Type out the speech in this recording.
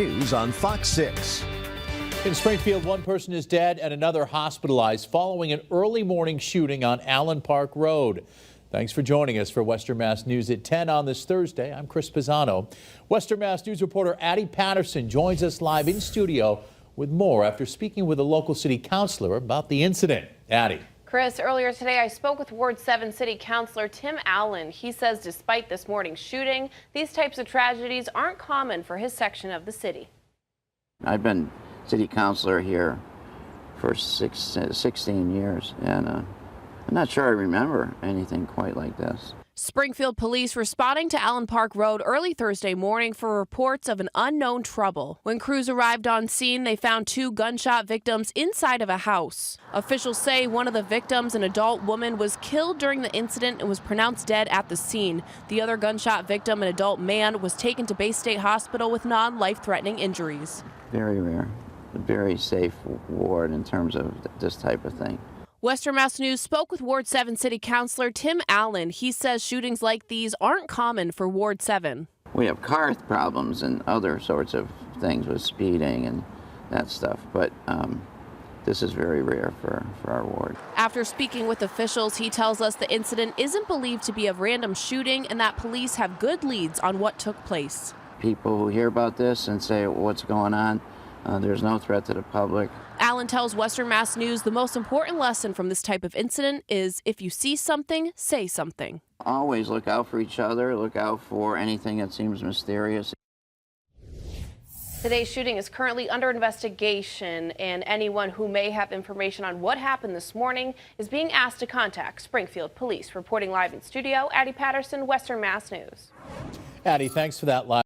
News on Fox 6. In Springfield, one person is dead and another hospitalized following an early morning shooting on Allen Park Road. Thanks for joining us for Western Mass News at 10 on this Thursday. I'm Chris Pisano. Western Mass News reporter Addie Patterson joins us live in studio with more after speaking with a local city councilor about the incident. Addie. Chris, earlier today I spoke with Ward 7 City Councilor Tim Allen. He says despite this morning's shooting, these types of tragedies aren't common for his section of the city. I've been city councilor here for 16 years, and I'm not sure I remember anything quite like this. Springfield police responding to Allen Park Road early Thursday morning for reports of an unknown trouble. When crews arrived on scene, they found two gunshot victims inside of a house. Officials say one of the victims, an adult woman, was killed during the incident and was pronounced dead at the scene. The other gunshot victim, an adult man, was taken to Bay State Hospital with non-life-threatening injuries. Very rare, a very safe ward in terms of this type of thing. Western Mass News spoke with Ward 7 City Councilor Tim Allen. He says shootings like these aren't common for Ward 7. We have car problems and other sorts of things with speeding and that stuff, but this is very rare for our ward. After speaking with officials, he tells us the incident isn't believed to be a random shooting and that police have good leads on what took place. People who hear about this and say, what's going on? There's no threat to the public. Allen tells Western Mass News the most important lesson from this type of incident is if you see something, say something. Always look out for each other, look out for anything that seems mysterious. Today's shooting is currently under investigation, and anyone who may have information on what happened this morning is being asked to contact Springfield Police. Reporting live in studio, Addie Patterson, Western Mass News. Addie, thanks for that live.